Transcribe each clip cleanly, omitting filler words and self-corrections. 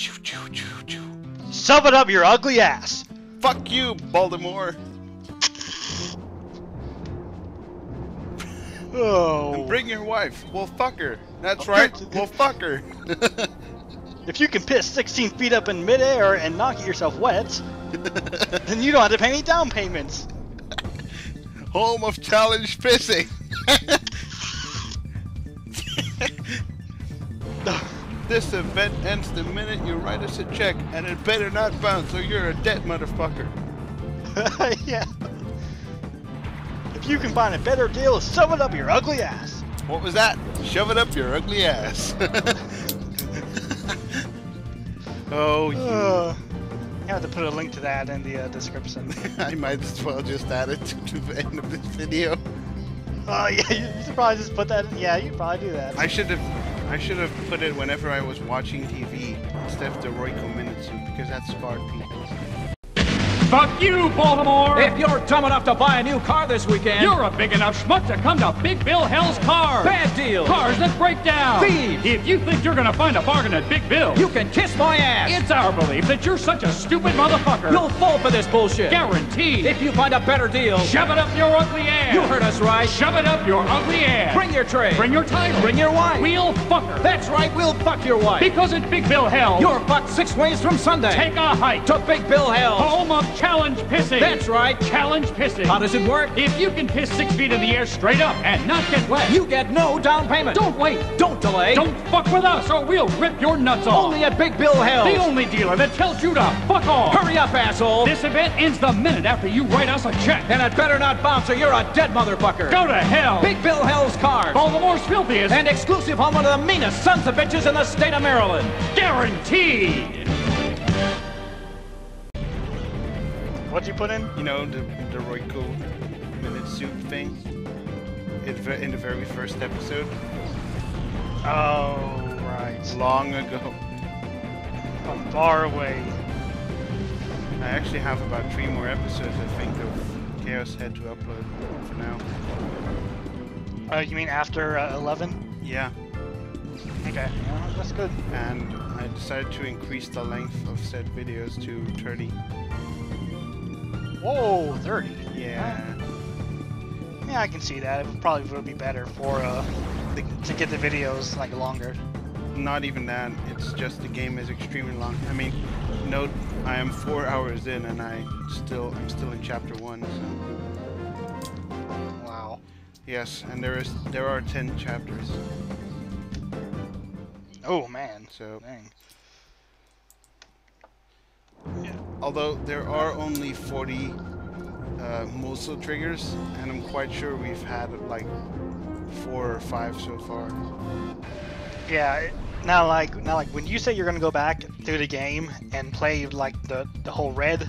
Shove it up your ugly ass! Fuck you, Baltimore! Oh. And bring your wife. Well, fuck her. That's right. Well, fuck her. If you can piss 16 feet up in midair and not get yourself wet, then you don't have to pay any down payments. Home of challenge pissing. This event ends the minute you write us a check, and it better not bounce, or you're a dead motherfucker. Yeah. If you can find a better deal, shove it up your ugly ass. What was that? Shove it up your ugly ass. Oh, you have to put a link to that in the description. I might as well just add it to the end of this video. Oh yeah, you should probably just put that in. Yeah, you probably do that. I should have put it whenever I was watching TV instead of the Royco Minute Suit, because that scarred people. Fuck you, Baltimore! If you're dumb enough to buy a new car this weekend, you're a big enough schmuck to come to Big Bill Hell's Cars! Bad deal! Cars that break down! Thieves! If you think you're gonna find a bargain at Big Bill, you can kiss my ass! It's our belief that you're such a stupid motherfucker! You'll fall for this bullshit! Guaranteed! If you find a better deal, shove it up your ugly ass! You heard us right! Shove it up your ugly ass! Bring your tray! Bring your title! Bring your wife! We'll fuck her! That's right, we'll fuck your wife! Because at Big Bill Hell, you're fucked 6 ways from Sunday! Take a hike to Big Bill Hell! Home of challenge pissing! That's right! Challenge pissing! How does it work? If you can piss 6 feet in the air straight up and not get wet, you get no down payment! Don't wait! Don't delay! Don't fuck with us or we'll rip your nuts off! Only at Big Bill Hell! The only dealer that tells you to fuck off! Hurry up, asshole! This event ends the minute after you write us a check! And it better not bounce or you're a dead motherfucker! Go to hell! Big Bill Hell's Cars! Baltimore's filthiest! And exclusive on one of the meanest sons of bitches in the state of Maryland! Guaranteed! What'd you put in? You know, the Royco Minute Suit thing? In the very first episode? Oh, right. Long ago. From far away. I actually have about 3 more episodes, I think, of Chaos Head to upload for now. You mean after 11? Yeah. Okay, that's good. And I decided to increase the length of said videos to 30. Whoa, 30? Yeah. Yeah, I can see that. It probably would be better for to get the videos like longer. Not even that. It's just the game is extremely long. I mean, note I am 4 hours in and I'm still in chapter 1. So. Wow. Yes, and there are 10 chapters. Oh man. So. Dang. Yeah. Although there are only 40 muzzle triggers, and I'm quite sure we've had like 4 or 5 so far. Yeah. Now like when you say you're gonna go back through the game and play like the whole red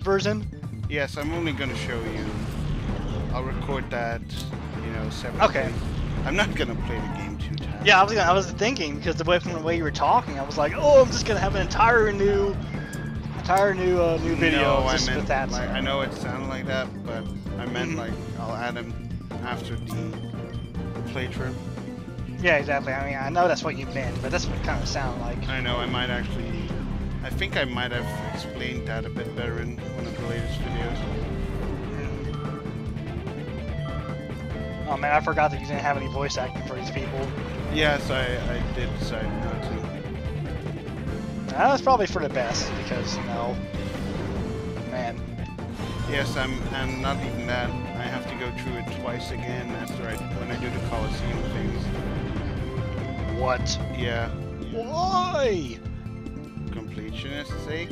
version. Yes, I'm only gonna show you. I'll record that, you know, separately. Okay. I'm not gonna play the game 2 times. Yeah, I was thinking because from the way you were talking, I was like, oh, I'm just gonna have an entire new video. No, just I meant with that. like, I know it sounded like that, but I meant like I'll add them after the playthrough. Yeah, exactly. I mean, I know that's what you meant, but that's what it kind of sounded like. I know. I think I might have explained that a bit better in one of the latest videos. Oh man, I forgot that you didn't have any voice acting for these people. Yes, I did decide not to. That's probably for the best because, you know, man. Yes, and not even that. I have to go through it twice again when I do the Colosseum things. What? Yeah. Why? Completionist's sake.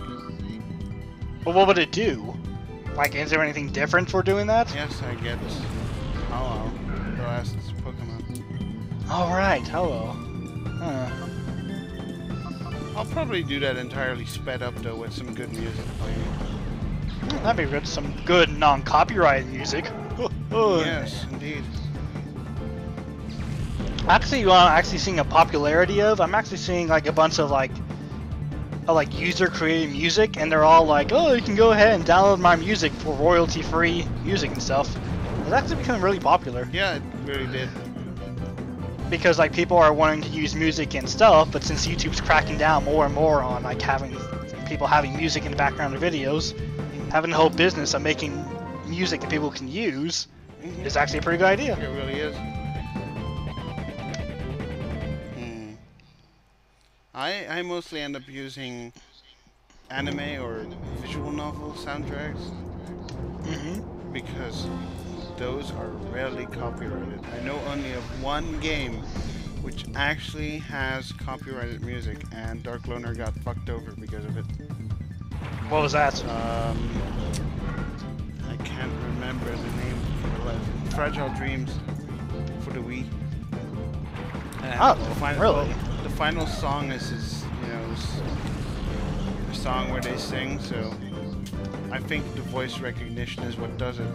But what would it do? Like, is there anything different for doing that? Yes, I get Hello, the last Pokemon. Alright, hello. Huh. I'll probably do that entirely sped up though with some good music playing. That'd be good. Some good non-copyrighted music. Yes, indeed. Actually, what I'm actually seeing a popularity of, I'm actually seeing like a bunch of like user-created music, and they're all like, oh, you can go ahead and download my music for royalty-free music and stuff. It's actually becoming really popular. Yeah, it really did. because like people are wanting to use music and stuff, but since YouTube's cracking down more and more on like having people having music in the background of videos, having the whole business of making music that people can use is actually a pretty good idea. It really is. I mostly end up using anime or visual novel soundtracks because those are rarely copyrighted. I know only of one game which actually has copyrighted music, and Dark Loner got fucked over because of it. What was that? I can't remember the name for the life. Fragile Dreams for the Wii. Oh, Well, the final song is his, the song where they sing. So I think the voice recognition is what does it.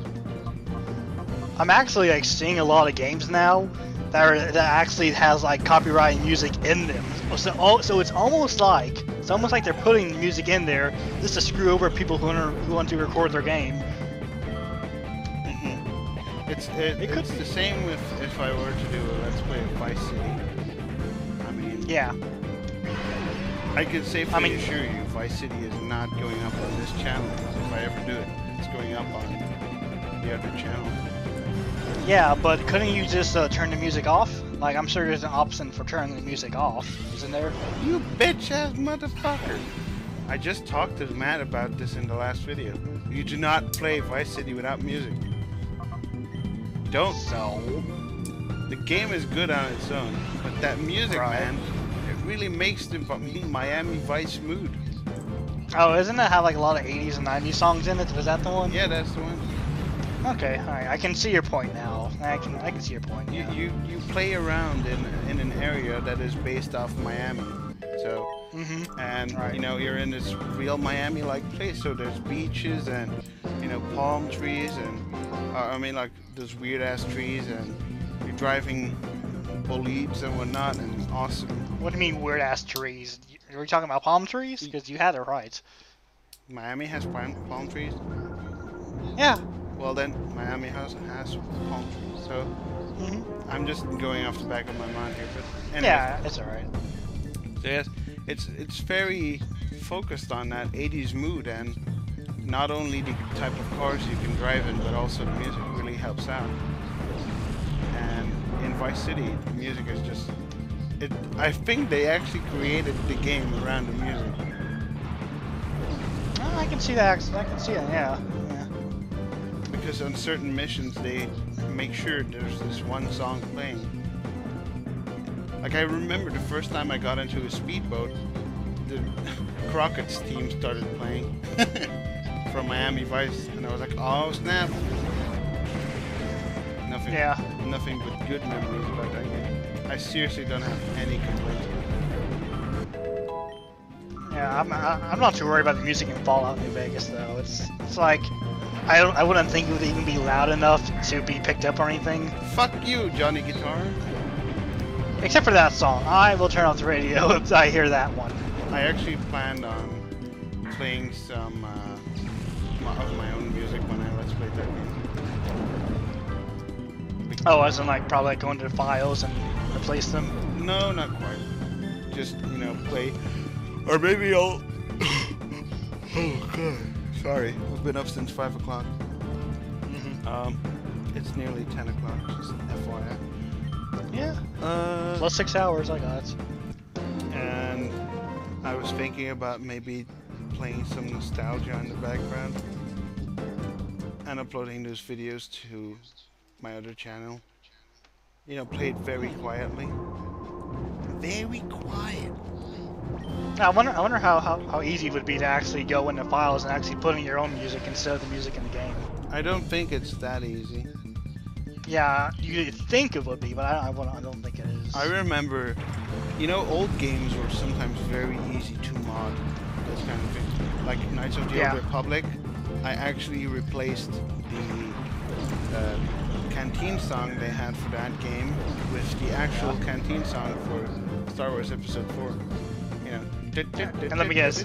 I'm actually like seeing a lot of games now that actually has like copyright music in them. So it's almost like they're putting music in there just to screw over people who want to record their game. It's the same if I were to do a Let's Play of Vice City. I mean, yeah. I can safely assure you, Vice City is not going up on this channel. If I ever do it, it's going up on the other channel. Yeah, but couldn't you just turn the music off? Like, I'm sure there's an option for turning the music off, isn't there? You bitch-ass motherfucker! I just talked to Matt about this in the last video. You do not play Vice City without music. Don't. So? The game is good on its own, but that music, man, it really makes the Miami Vice mood. Oh, isn't it have like a lot of 80s and 90s songs in it? Was that the one? Yeah, that's the one. Okay, alright, I can see your point now. I can see your point. Yeah. You play around in an area that is based off Miami, so and you're in this real Miami-like place. So there's beaches and palm trees and like those weird ass trees, and you're driving bolides and whatnot, and it's awesome. What do you mean weird ass trees? Are we talking about palm trees? Because you had it right. Miami has palm trees. Yeah. Well then, Miami has palm trees, so I'm just going off the back of my mind here, but anyways. Yeah, it's alright. So yes, it's very focused on that 80s mood, and not only the type of cars you can drive in, but also the music really helps out. And in Vice City, the music is just I think they actually created the game around the music. Oh, I can see that. I can see it. Yeah. Because on certain missions they make sure there's this one song playing. Like I remember the first time I got into a speedboat, the Crockett's theme started playing from Miami Vice, and I was like, oh snap! Nothing but good memories about that game. I seriously don't have any complaints about it. Yeah, I'm not too worried about the music in Fallout New Vegas though. It's like I wouldn't think it would even be loud enough to be picked up or anything. Fuck you, Johnny Guitar. Except for that song. I will turn off the radio if I hear that one. I actually planned on playing some of my own music when I Let's Play that game. Oh, as in like probably like going to the files and replace them? No, not quite. Just, play. Or maybe I'll... Oh, God. Sorry, we've been up since 5 o'clock. It's nearly 10 o'clock, just FYI. Yeah. Plus 6 hours, I got it. And I was thinking about maybe playing some nostalgia in the background and uploading those videos to my other channel. Play it very quietly. Very quiet. I wonder how easy it would be to actually go into files and actually put in your own music instead of the music in the game. I don't think it's that easy. Yeah, you think it would be, but I don't think it is. I remember, old games were sometimes very easy to mod, this kind of thing. Like Knights of the Old Republic, I actually replaced the canteen song they had for that game with the actual canteen song for Star Wars Episode 4. And let me guess.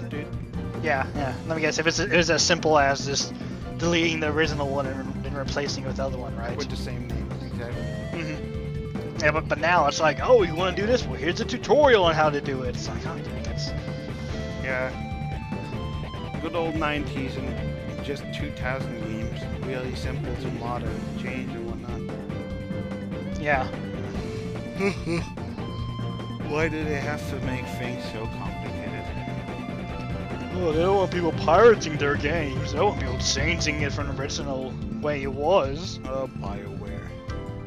Yeah. Let me guess. If it's as simple as just deleting the original one and replacing it with the other one, right? With the same name, exactly. Yeah, but now it's like, oh, you want to do this? Well, here's a tutorial on how to do it. It's like, oh, dang it. Yeah. Good old 90s and just 2000 games. Really simple to mod and change and whatnot. Yeah. Why do they have to make things so complicated? Well, they don't want people pirating their games. They don't want people changing it from the original way it was. Oh, BioWare.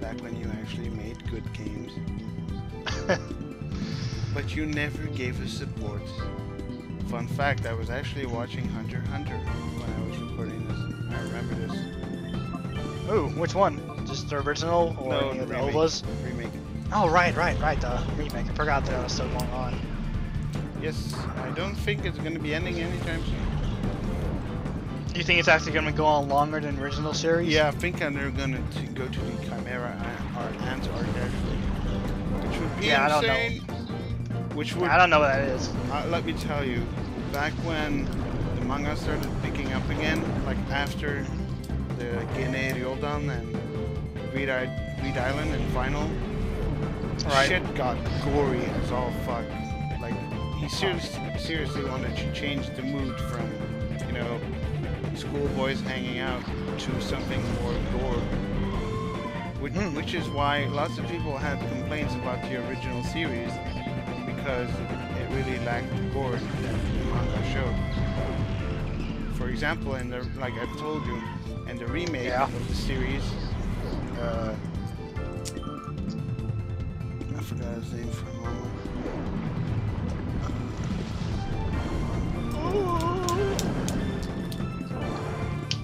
Back when you actually made good games. But you never gave us support. Fun fact, I was actually watching Hunter x Hunter when I was recording this. I remember this. Ooh, which one? Just the original or No, any of the remake. OVAs? Remake. Oh, right, the remake. I forgot that was still going on. Yes, I don't think it's going to be ending anytime soon. Do you think it's actually going to go on longer than the original series? Yeah, I think they're going to go to the Chimera or Ant Arc actually. Which would be Yeah, insane. I don't know. Which would... I don't know what that is. Let me tell you, back when the manga started picking up again, like after the Gene Ryodan and Reed Island and Final, shit got gory as all fuck. Like, he seriously wanted to change the mood from, you know, schoolboys hanging out to something more gore. Which is why lots of people had complaints about the original series, because it really lacked the gore that the manga showed. For example, in the, like I've told you, in the remake of the series, I forgot his name for a moment.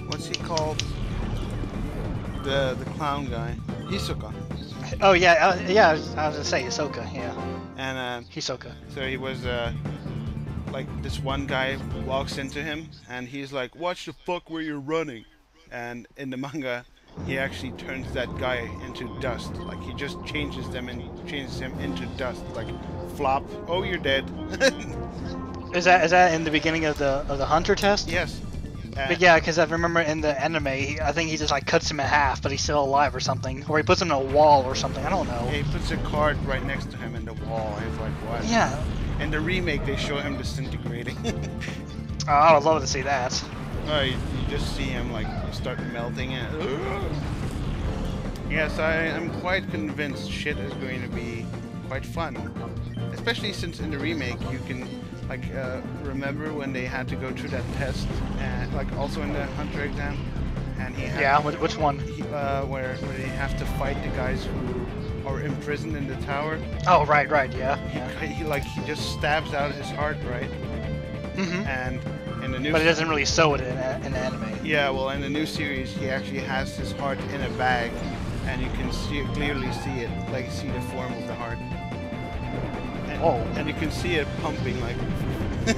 What's he called? The clown guy, Hisoka. Oh yeah, I was gonna say Hisoka, yeah. And Hisoka. so he was like this one guy walks into him and he's like, "Watch the fuck where you're running," and in the manga he actually turns that guy into dust. Like he just changes him into dust. Like flop. Oh, you're dead. Is that in the beginning of the Hunter test? Yes. But yeah, because I remember in the anime, I think he just like cuts him in half, but he's still alive or something, or he puts him in a wall or something. I don't know. Yeah, he puts a card right next to him in the wall. And he's like, what? Yeah. In the remake, they show him disintegrating. Oh, I would love to see that. Oh, you just see him like start melting and yes, I'm quite convinced shit is going to be quite fun, especially since in the remake you can like remember when they had to go through that test and like also in the Hunter exam, and he had which one? Where they have to fight the guys who are imprisoned in the tower. Oh right, yeah. He just stabs out his heart, right? And in the new, but it doesn't really show it in the anime. Yeah, well, in the new series, he actually has his heart in a bag, and you can clearly see it, like see the form of the heart. And you can see it pumping, like you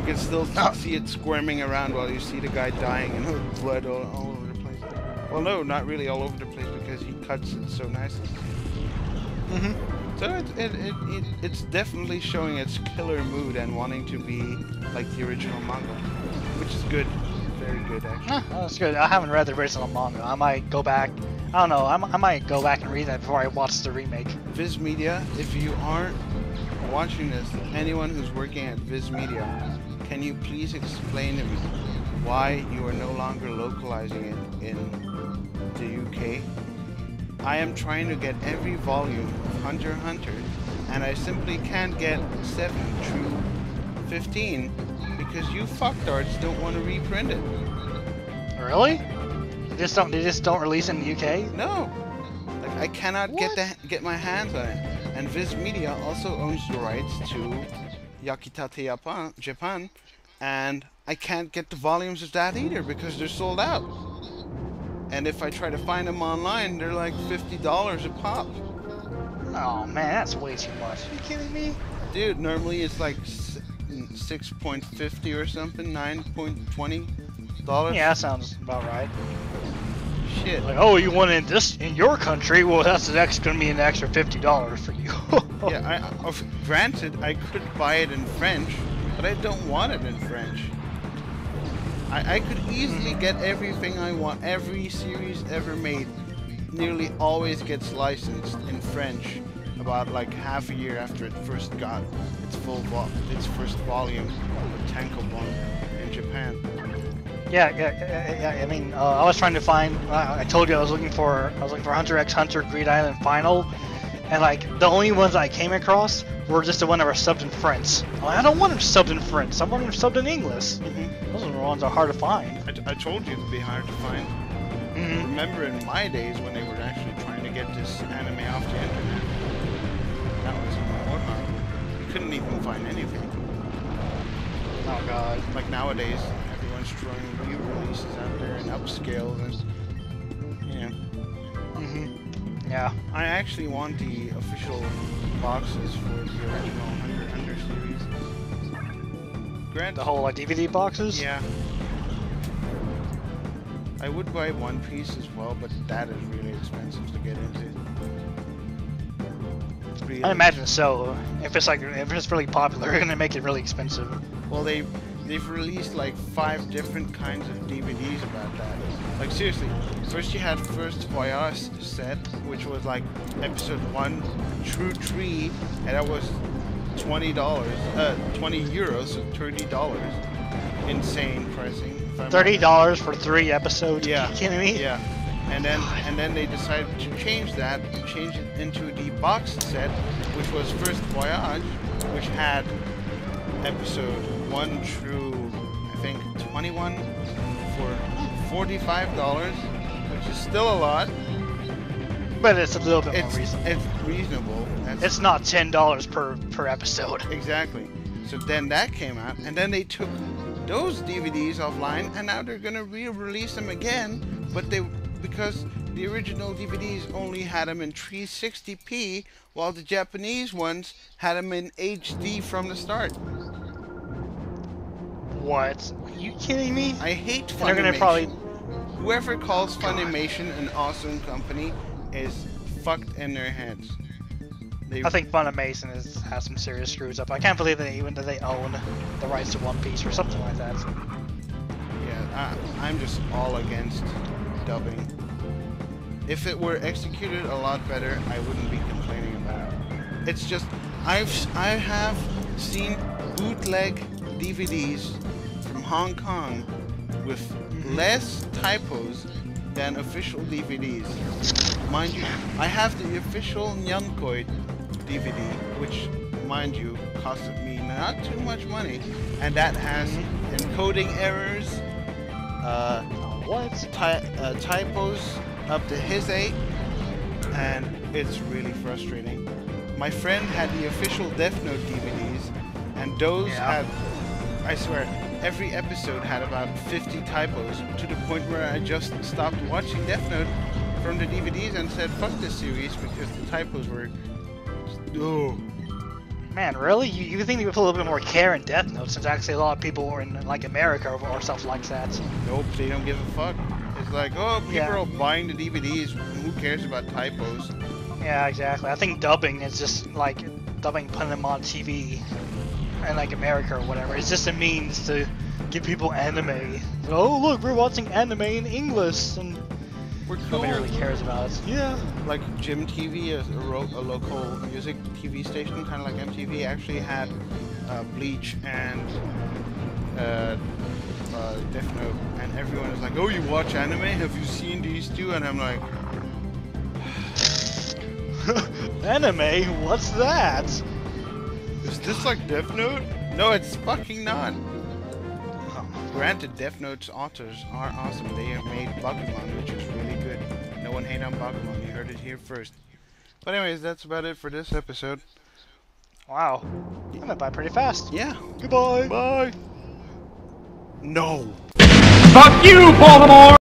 can still see it squirming around while you see the guy dying and blood all over the place. Well, no, not really all over the place because he cuts it so nicely. So it's definitely showing its killer mood and wanting to be like the original manga, which is good, very good actually. That's good. I haven't read the original manga. I might go back. I don't know. I might go back and read that before I watch the remake. Viz Media, if you aren't watching this, anyone who's working at Viz Media, can you please explain to me why you are no longer localizing it in the UK? I am trying to get every volume of Hunter x Hunter, and I simply can't get 7 through 15 because you fucktards don't want to reprint it. Really? They just don't release it in the UK? No. Like I cannot get my hands on it. And Viz Media also owns the rights to Yakitate Japan, and I can't get the volumes of that either because they're sold out. And if I try to find them online, they're like $50 a pop. Oh man, that's way too much. Are you kidding me? Dude, normally it's like $6.50 or something, $9.20. Yeah, that sounds about right. Shit. Like, oh, you want this in your country? Well, that's gonna be an extra $50 for you. Yeah, granted, I could buy it in French, but I don't want it in French. I could easily get everything I want, every series ever made, nearly always gets licensed in French about like half a year after it first got its first volume of Tankobon in Japan. Yeah. I mean, I was trying to find. I told you I was looking for Hunter x Hunter Greed Island Final, and like the only ones I came across were just the one that were subbed in French. I don't want them subbed in French. I want them subbed in English. Those are the ones that are hard to find. I told you it'd be hard to find. Remember in my days when they were actually trying to get this anime off the internet? That was more hard. You couldn't even find anything. Oh god. Like nowadays, everyone's throwing re-releases out there and upscales and Yeah. I actually want the official boxes for the original Hunter series. Grant, The whole like DVD boxes. yeah. I would buy One Piece as well, but that is really expensive to get into. Really. I imagine so. If it's really popular, they're gonna make it really expensive. Well, they've released like 5 different kinds of DVDs about that. Like seriously, first you had First Voyage set, which was like episode 1 through 3, and that was $20, 20 euros, so $30. Insane pricing. $30 for 3 episodes? Yeah. Are you kidding me? Yeah. And then they decided to change that, change it into the box set, which was First Voyage, which had episode 1 through I think 21 for $45, which is still a lot. But it's a little bit more reasonable. It's reasonable. It's not $10 per episode. Exactly. So then that came out, and then they took those DVDs offline, and now they're gonna re-release them again, but because the original DVDs only had them in 360p, while the Japanese ones had them in HD from the start. What? Are you kidding me? I hate Funimation. They're gonna probably... Whoever calls Funimation an awesome company is fucked in their heads. I think Funimation has some serious screws up. I can't believe that they own the rights to One Piece or something like that. Yeah, I'm just all against dubbing. If it were executed a lot better, I wouldn't be complaining about it. It's just, I have seen bootleg DVDs from Hong Kong with less typos than official DVDs. Mind you, I have the official Nyankoi DVD, which, mind you, costed me not too much money, and that has encoding errors, typos up to his 8, and it's really frustrating. My friend had the official Death Note DVDs, and those had, I swear, every episode had about 50 typos, to the point where I just stopped watching Death Note from the DVDs and said, fuck this series, because the typos were... Oh. Man, really? You think they would put a little bit more care in Death Note, since actually a lot of people are in like America or stuff like that? Nope, they don't give a fuck. It's like, oh, people are buying the DVDs, who cares about typos? Yeah, exactly. I think dubbing is just like putting them on TV in like America or whatever. It's just a means to give people anime. Oh, look, we're watching anime in English, and nobody really cares about it. Yeah. Like Jim TV, a local music TV station, kind of like MTV, actually had Bleach and Death Note, and everyone is like, oh, you watch anime? Have you seen these two? And I'm like... Anime? What's that? Is this like Death Note? No, it's fucking not. Granted, Death Note's authors are awesome. They have made Pokémon, which is really good. No one hate on Pokémon. You heard it here first. But anyways, that's about it for this episode. Wow. You went by pretty fast. Yeah. Goodbye. Bye. No. Fuck you, Baltimore!